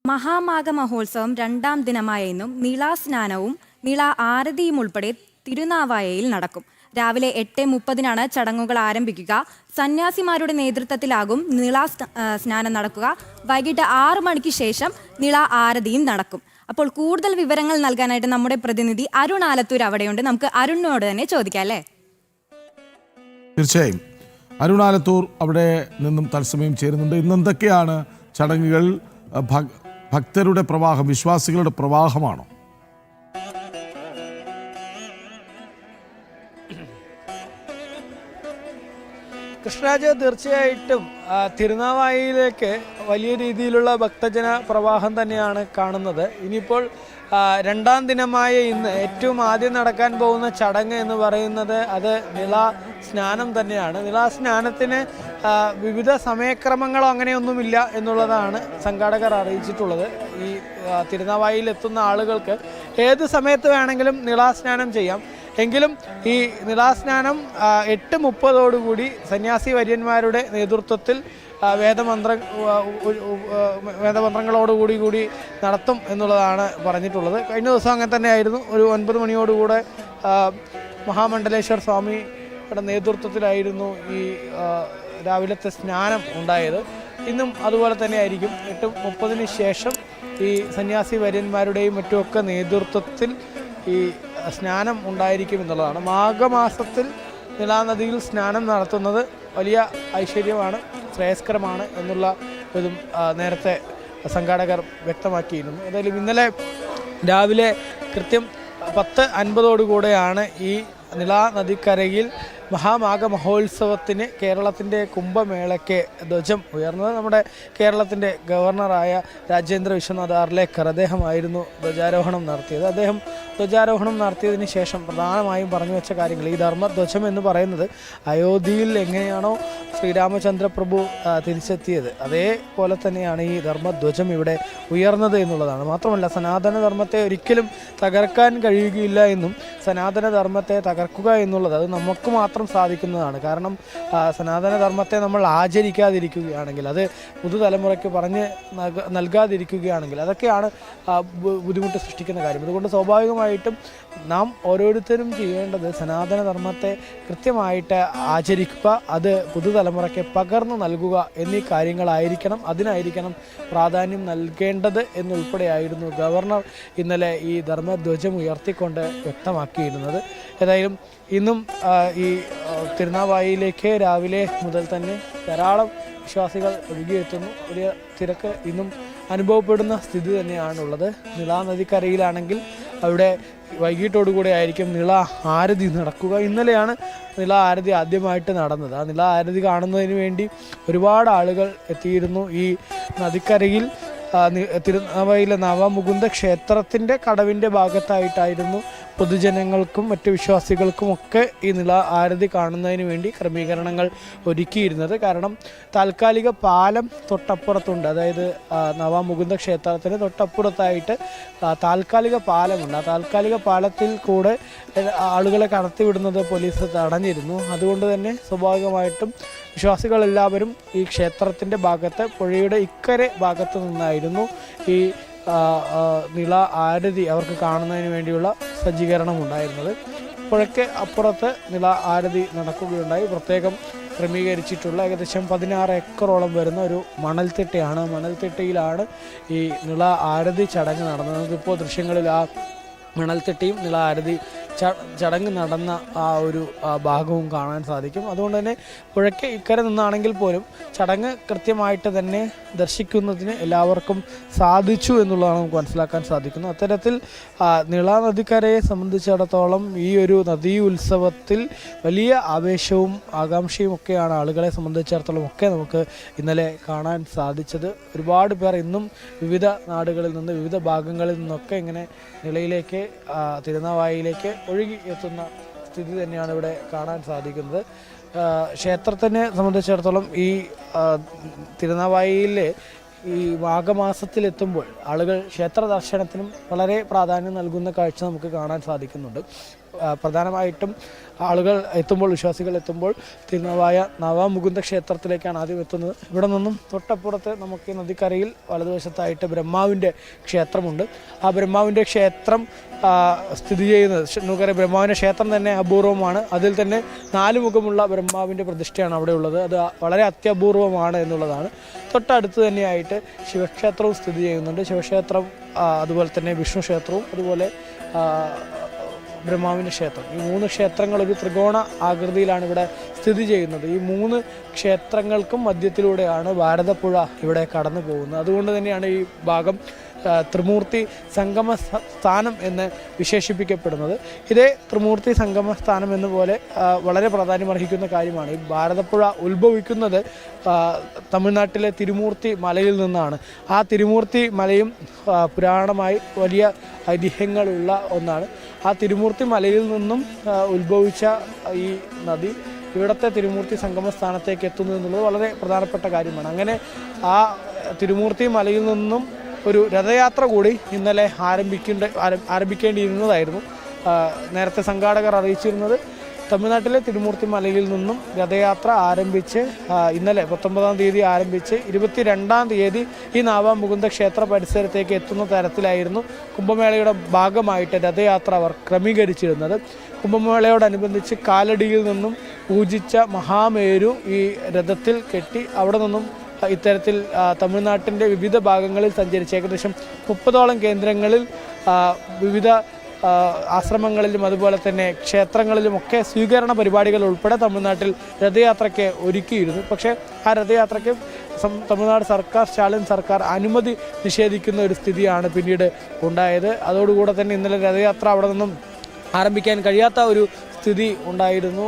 മഹാമാഘ മഹോത്സവം രണ്ടാം ദിനമായ ഇന്നും നിളാസ്നാനവും നിള ആരതിയും ഉൾപ്പെടെ തിരുനാവായയിൽ നടക്കും. രാവിലെ 8:30 ചടങ്ങുകൾ ആരംഭിക്കുക. സന്യാസിമാരുടെ നേതൃത്വത്തിലാകും നിള സ്നാനം നടക്കുക. വൈകിട്ട് 6 മണിക്ക് ശേഷം നിള ആരതിയും നടക്കും. അപ്പോൾ കൂടുതൽ വിവരങ്ങൾ നൽകാനായിട്ട് നമ്മുടെ പ്രതിനിധി അരുൺ ആലത്തൂർ അവിടെയുണ്ട്. നമുക്ക് അരുണിനോട് തന്നെ ചോദിക്കാം അല്ലേ? തീർച്ചയായും അരുൺ ആലത്തൂർ അവിടെ നിന്നും തത്സമയം ചേരുന്നുണ്ട്. ഇന്ന് എന്തൊക്കെയാണ് ചടങ്ങുകൾ? ഭക്തരുടെ പ്രവാഹം, വിശ്വാസികളുടെ പ്രവാഹമാണോ? കൃഷ്ണരാജ്, തീർച്ചയായിട്ടും തിരുനാവായയിലേക്ക് വലിയ രീതിയിലുള്ള ഭക്തജന പ്രവാഹം തന്നെയാണ് കാണുന്നത്. ഇനിയിപ്പോൾ രണ്ടാം ദിനമായ ഇന്ന് ഏറ്റവും ആദ്യം നടക്കാൻ പോകുന്ന ചടങ്ങ് എന്ന് പറയുന്നത് അത് നിളാ സ്നാനം തന്നെയാണ്. നിളാ സ്നാനത്തിന് വിവിധ സമയക്രമങ്ങളോ അങ്ങനെയൊന്നുമില്ല എന്നുള്ളതാണ് സംഘാടകർ അറിയിച്ചിട്ടുള്ളത്. ഈ തിരുനാവായയിൽ എത്തുന്ന ആളുകൾക്ക് ഏത് സമയത്ത് വേണമെങ്കിലും നിളാ സ്നാനം ചെയ്യാം. എങ്കിലും ഈ നിളാസ്നാനം 8:30 സന്യാസി വര്യന്മാരുടെ നേതൃത്വത്തിൽ വേദമന്ത്രങ്ങളോടുകൂടി നടത്തും എന്നുള്ളതാണ് പറഞ്ഞിട്ടുള്ളത്. കഴിഞ്ഞ ദിവസം അങ്ങനെ തന്നെയായിരുന്നു. ഒരു 9 മണിയോടുകൂടെ മഹാമണ്ഡലേശ്വർ സ്വാമിയുടെ നേതൃത്വത്തിലായിരുന്നു ഈ രാവിലത്തെ സ്നാനം ഉണ്ടായത്. ഇന്നും അതുപോലെ തന്നെ ആയിരിക്കും. 8:30 ശേഷം ഈ സന്യാസി വര്യന്മാരുടെയും മറ്റുമൊക്കെ നേതൃത്വത്തിൽ ഈ സ്നാനം ഉണ്ടായിരിക്കും എന്നുള്ളതാണ്. മാഘമാസത്തിൽ നിളാനദിയിൽ സ്നാനം നടത്തുന്നത് വലിയ ഐശ്വര്യമാണ്, ശ്രേയസ്കരമാണ് എന്നുള്ള ഇതും നേരത്തെ സംഘാടകർ വ്യക്തമാക്കിയിരുന്നു. ഏതായാലും ഇന്നലെ രാവിലെ കൃത്യം 10:50 ഈ നിളാ നദിക്കരയിൽ മഹാമാഘ മഹോത്സവത്തിന് കേരളത്തിൻ്റെ കുംഭമേളയ്ക്ക് ധ്വജം ഉയർന്നത് നമ്മുടെ കേരളത്തിൻ്റെ ഗവർണറായ രാജേന്ദ്ര വിശ്വനാഥ് ആർലേക്കർ അദ്ദേഹമായിരുന്നു ധ്വജാരോഹണം നടത്തിയത്. അദ്ദേഹം ധ്വജാരോഹണം നടത്തിയതിന് ശേഷം പ്രധാനമായും പറഞ്ഞു വെച്ച കാര്യങ്ങൾ, ഈ ധർമ്മധ്വജം എന്ന് പറയുന്നത് അയോധ്യയിൽ എങ്ങനെയാണോ ശ്രീരാമചന്ദ്ര പ്രഭു തിരിച്ചെത്തിയത് അതേപോലെ തന്നെയാണ് ഈ ധർമ്മധ്വജം ഇവിടെ ഉയർന്നത് എന്നുള്ളതാണ്. മാത്രമല്ല, സനാതനധർമ്മത്തെ ഒരിക്കലും തകർക്കാൻ കഴിയുകയില്ല എന്നും സനാതനധർമ്മത്തെ തകർക്കുക എന്നുള്ളത് അത് നമുക്ക് മാത്രം സാധിക്കുന്നതാണ്. കാരണം സനാതനധർമ്മത്തെ നമ്മൾ ആചരിക്കാതിരിക്കുകയാണെങ്കിൽ, അത് പുതുതലമുറയ്ക്ക് പറഞ്ഞ് നൽകാതിരിക്കുകയാണെങ്കിൽ അതൊക്കെയാണ് ബുദ്ധിമുട്ട് സൃഷ്ടിക്കുന്ന കാര്യം. അതുകൊണ്ട് സ്വാഭാവികമായിട്ടും നാം ഓരോരുത്തരും ചെയ്യേണ്ടത് സനാതനധർമ്മത്തെ കൃത്യമായിട്ട് ആചരിക്കുക, അത് പുതുതലമുറയ്ക്ക് പകർന്നു നൽകുക എന്നീ കാര്യങ്ങളായിരിക്കണം, അതിനായിരിക്കണം പ്രാധാന്യം നൽകേണ്ടത് എന്നുൾപ്പെടെയായിരുന്നു ഗവർണർ ഇന്നലെ ഈ ധർമ്മധ്വജം ഉയർത്തിക്കൊണ്ട് വ്യക്തമാക്കിയിരുന്നത്. ഏതായാലും ഇന്നും ഈ തിരുനാവായയിലേക്ക് രാവിലെ മുതൽ തന്നെ ധാരാളം വിശ്വാസികൾ ഒഴുകിയെത്തുന്നു. വലിയ തിരക്ക് ഇന്നും അനുഭവപ്പെടുന്ന സ്ഥിതി തന്നെയാണുള്ളത്. നിളാ നദിക്കരയിലാണെങ്കിൽ അവിടെ വൈകിട്ടോടുകൂടെ ആയിരിക്കും നിള ആരതി നടക്കുക. ഇന്നലെയാണ് നിള ആരതി ആദ്യമായിട്ട് നടന്നത്. ആ നിള ആരതി കാണുന്നതിന് വേണ്ടി ഒരുപാട് ആളുകൾ എത്തിയിരുന്നു. ഈ നദിക്കരയിൽ തിരുനാവായിലെ നവമുകുന്ദ ക്ഷേത്രത്തിൻ്റെ കടവിൻ്റെ ഭാഗത്തായിട്ടായിരുന്നു പൊതുജനങ്ങൾക്കും മറ്റ് വിശ്വാസികൾക്കും ഒക്കെ ഈ നിള ആരതി കാണുന്നതിന് വേണ്ടി ക്രമീകരണങ്ങൾ ഒരുക്കിയിരുന്നത്. കാരണം താൽക്കാലിക പാലം തൊട്ടപ്പുറത്തുണ്ട്. അതായത് നവമുകുന്ദ ക്ഷേത്രത്തിന് തൊട്ടപ്പുറത്തായിട്ട് താൽക്കാലിക പാലമുണ്ട്. ആ താൽക്കാലിക പാലത്തിൽ കൂടെ ആളുകളെ കടത്തിവിടുന്നത് പോലീസ് തടഞ്ഞിരുന്നു. അതുകൊണ്ട് തന്നെ സ്വാഭാവികമായിട്ടും വിശ്വാസികളെല്ലാവരും ഈ ക്ഷേത്രത്തിൻ്റെ ഭാഗത്ത്, പുഴയുടെ ഇക്കരെ ഭാഗത്ത് നിന്നായിരുന്നു ഈ നിള ആരതി അവർക്ക് കാണുന്നതിന് വേണ്ടിയുള്ള സജ്ജീകരണം ഉണ്ടായിരുന്നത്. പുഴയ്ക്ക് അപ്പുറത്ത് നിള ആരതി നടക്കുകയുണ്ടായി. പ്രത്യേകം ക്രമീകരിച്ചിട്ടുള്ള ഏകദേശം 16 ഏക്കറോളം വരുന്ന ഒരു മണൽത്തിട്ടയാണ്. മണൽത്തിട്ടയിലാണ് ഈ നിള ആരതി ചടങ്ങ് നടന്നത്. നമുക്കിപ്പോൾ ദൃശ്യങ്ങളിൽ ആ മണൽത്തിട്ടയും നിള ആരതി ചടങ്ങ് നടന്ന ആ ഒരു ഭാഗവും കാണാൻ സാധിക്കും. അതുകൊണ്ട് തന്നെ പുഴയ്ക്ക് ഇക്കരെ നിന്നാണെങ്കിൽ പോലും ചടങ്ങ് കൃത്യമായിട്ട് തന്നെ ദർശിക്കുന്നതിന് എല്ലാവർക്കും സാധിച്ചു എന്നുള്ളതാണ് നമുക്ക് മനസ്സിലാക്കാൻ സാധിക്കുന്നത്. അത്തരത്തിൽ നിള നദിക്കരയെ സംബന്ധിച്ചിടത്തോളം ഈ ഒരു നദീ ഉത്സവത്തിൽ വലിയ ആവേശവും ആകാംക്ഷയും ഒക്കെയാണ് ആളുകളെ സംബന്ധിച്ചിടത്തോളം ഒക്കെ നമുക്ക് ഇന്നലെ കാണാൻ സാധിച്ചത്. ഒരുപാട് പേർ ഇന്നും വിവിധ നാടുകളിൽ നിന്ന്, വിവിധ ഭാഗങ്ങളിൽ നിന്നൊക്കെ ഇങ്ങനെ നിളയിലേക്ക്, തിരുനാവായയിലേക്ക് ഒഴുകി എത്തുന്ന സ്ഥിതി തന്നെയാണ് ഇവിടെ കാണാൻ സാധിക്കുന്നത്. ക്ഷേത്രത്തിനെ സംബന്ധിച്ചിടത്തോളം ഈ തിരുനാവായയിലെ ഈ മാഘമാസത്തിലെത്തുമ്പോൾ ആളുകൾ ക്ഷേത്ര ദർശനത്തിനും വളരെ പ്രാധാന്യം നൽകുന്ന കാഴ്ച നമുക്ക് കാണാൻ സാധിക്കുന്നുണ്ട്. പ്രധാനമായിട്ടും ആളുകൾ എത്തുമ്പോൾ, വിശ്വാസികൾ എത്തുമ്പോൾ തിരുനാവായ നവമുകുന്ദ ക്ഷേത്രത്തിലേക്കാണ് ആദ്യം എത്തുന്നത്. ഇവിടെ നിന്നും തൊട്ടപ്പുറത്ത് നമുക്ക് നദിക്കരയിൽ വലതുവശത്തായിട്ട് ബ്രഹ്മാവിൻ്റെ ക്ഷേത്രമുണ്ട്. ആ ബ്രഹ്മാവിൻ്റെ ക്ഷേത്രം സ്ഥിതി ചെയ്യുന്നത്, നമുക്കറിയാം ബ്രഹ്മാവിൻ്റെ ക്ഷേത്രം തന്നെ അപൂർവമാണ്. അതിൽ തന്നെ 4 മുഖമുള്ള ബ്രഹ്മാവിൻ്റെ പ്രതിഷ്ഠയാണ് അവിടെ ഉള്ളത്. അത് വളരെ അത്യപൂർവമാണ് എന്നുള്ളതാണ്. തൊട്ടടുത്ത് തന്നെയായിട്ട് ശിവക്ഷേത്രവും സ്ഥിതി ചെയ്യുന്നുണ്ട്. ശിവക്ഷേത്രം, അതുപോലെ തന്നെ വിഷ്ണു ക്ഷേത്രവും, അതുപോലെ ബ്രഹ്മാവിൻ്റെ ക്ഷേത്രം. ഈ 3 ക്ഷേത്രങ്ങൾ ഒരു ത്രികോണ ആകൃതിയിലാണ് ഇവിടെ സ്ഥിതി ചെയ്യുന്നത്. ഈ 3 ക്ഷേത്രങ്ങൾക്കും മധ്യത്തിലൂടെയാണ് ഭാരതപ്പുഴ ഇവിടെ കടന്നു പോകുന്നത്. അതുകൊണ്ട് തന്നെയാണ് ഈ ഭാഗം ത്രിമൂർത്തി സംഗമ സ്ഥാനം എന്ന് വിശേഷിപ്പിക്കപ്പെടുന്നത്. ഇതേ ത്രിമൂർത്തി സംഗമ സ്ഥാനം എന്നപോലെ വളരെ പ്രാധാന്യമർഹിക്കുന്ന കാര്യമാണ്. ഈ ഭാരതപ്പുഴ ഉത്ഭവിക്കുന്നത് തമിഴ്നാട്ടിലെ തിരുമൂർത്തി മലയിൽ നിന്നാണ്. ആ തിരുമൂർത്തി മലയും പുരാണമായി വലിയ ഐതിഹ്യങ്ങളുള്ള ഒന്നാണ്. ആ തിരുമൂർത്തി മലയിൽ നിന്നും ഉത്ഭവിച്ച ഈ നദി ഇവിടുത്തെ തിരുമൂർത്തി സംഗമ സ്ഥാനത്തേക്ക് എത്തുന്നു എന്നുള്ളത് വളരെ പ്രധാനപ്പെട്ട കാര്യമാണ്. അങ്ങനെ ആ തിരുമൂർത്തി മലയിൽ നിന്നും ഒരു രഥയാത്ര കൂടി ഇന്നലെ ആരംഭിക്കേണ്ടിയിരുന്നതായിരുന്നു. നേരത്തെ സംഘാടകർ അറിയിച്ചിരുന്നത് തമിഴ്നാട്ടിലെ തിരുമൂർത്തി മലയിൽ നിന്നും രഥയാത്ര ആരംഭിച്ച് ഇന്നലെ 19-ാം തീയതി ആരംഭിച്ച് 22-ാം തീയതി ഈ നവമുകുന്ദ ക്ഷേത്ര പരിസരത്തേക്ക് എത്തുന്ന തരത്തിലായിരുന്നു കുംഭമേളയുടെ ഭാഗമായിട്ട് രഥയാത്ര അവർ ക്രമീകരിച്ചിരുന്നത്. കുംഭമേളയോടനുബന്ധിച്ച് കാലടിയിൽ നിന്നും പൂജിച്ച മഹാമേരു ഈ രഥത്തിൽ കെട്ടി അവിടെ നിന്നും ഇത്തരത്തിൽ തമിഴ്നാട്ടിൻ്റെ വിവിധ ഭാഗങ്ങളിൽ സഞ്ചരിച്ച് ഏകദേശം 30ഓളം കേന്ദ്രങ്ങളിൽ വിവിധ ആശ്രമങ്ങളിലും അതുപോലെ തന്നെ ക്ഷേത്രങ്ങളിലുമൊക്കെ സ്വീകരണ പരിപാടികൾ ഉൾപ്പെടെ തമിഴ്നാട്ടിൽ രഥയാത്രയ്ക്ക് ഒരുക്കിയിരുന്നു. പക്ഷേ ആ രഥയാത്രയ്ക്ക് തമിഴ്നാട് സർക്കാർ, സ്റ്റാലിൻ സർക്കാർ അനുമതി നിഷേധിക്കുന്ന ഒരു സ്ഥിതിയാണ് പിന്നീട് ഉണ്ടായത്. അതോടുകൂടെ തന്നെ ഇന്നലെ രഥയാത്ര അവിടെ നിന്നും ആരംഭിക്കാൻ കഴിയാത്ത ഒരു സ്ഥിതി ഉണ്ടായിരുന്നു.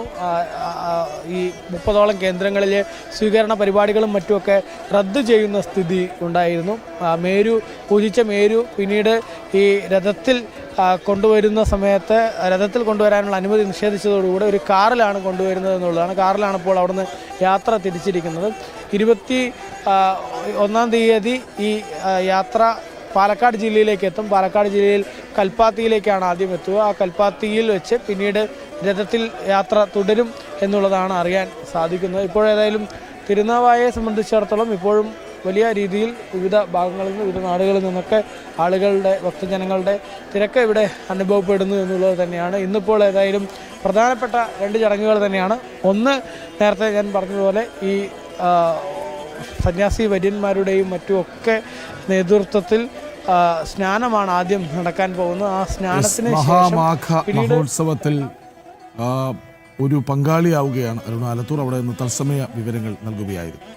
ഈ 30ഓളം കേന്ദ്രങ്ങളിലെ സ്വീകരണ പരിപാടികളും മറ്റുമൊക്കെ റദ്ദ് ചെയ്യുന്ന സ്ഥിതി ഉണ്ടായിരുന്നു. പൂജിച്ച മേരു പിന്നീട് ഈ രഥത്തിൽ കൊണ്ടുവരുന്ന സമയത്ത് രഥത്തിൽ കൊണ്ടുവരാനുള്ള അനുമതി നിഷേധിച്ചതോടുകൂടി ഒരു കാറിലാണ് കൊണ്ടുവരുന്നത് എന്നുള്ളതാണ്. കാറിലാണ് ഇപ്പോൾ അവിടുന്ന് യാത്ര തിരിച്ചിരിക്കുന്നത്. 21-ാം തീയതി ഈ യാത്ര പാലക്കാട് ജില്ലയിലേക്ക് എത്തും. പാലക്കാട് ജില്ലയിൽ കൽപ്പാത്തിയിലേക്കാണ് ആദ്യം എത്തുക. ആ കൽപ്പാത്തിയിൽ വെച്ച് പിന്നീട് രഥത്തിൽ യാത്ര തുടരും എന്നുള്ളതാണ് അറിയാൻ സാധിക്കുന്നത്. ഇപ്പോഴേതായാലും തിരുനാവായയെ സംബന്ധിച്ചിടത്തോളം ഇപ്പോഴും വലിയ രീതിയിൽ വിവിധ ഭാഗങ്ങളിൽ നിന്ന്, വിവിധ നാടുകളിൽ നിന്നൊക്കെ ആളുകളുടെ, ഭക്തജനങ്ങളുടെ തിരക്ക് ഇവിടെ അനുഭവപ്പെടുന്നു എന്നുള്ളത് തന്നെയാണ്. ഇന്നിപ്പോൾ ഏതായാലും പ്രധാനപ്പെട്ട 2 ചടങ്ങുകൾ തന്നെയാണ്. ഒന്ന്, നേരത്തെ ഞാൻ പറഞ്ഞതുപോലെ ഈ സന്യാസി വര്യന്മാരുടെയും മറ്റുമൊക്കെ നേതൃത്വത്തിൽ സ്നാനമാണ് ആദ്യം നടക്കാൻ പോകുന്നത്. ആ സ്നാനത്തിന് മഹാമാഘ മഹോത്സവത്തിൽ ഒരു പങ്കാളിയാവുകയാണ് അരുൺ ആലത്തൂർ. അവിടെ നിന്ന് തത്സമയ വിവരങ്ങൾ നൽകുകയായിരുന്നു.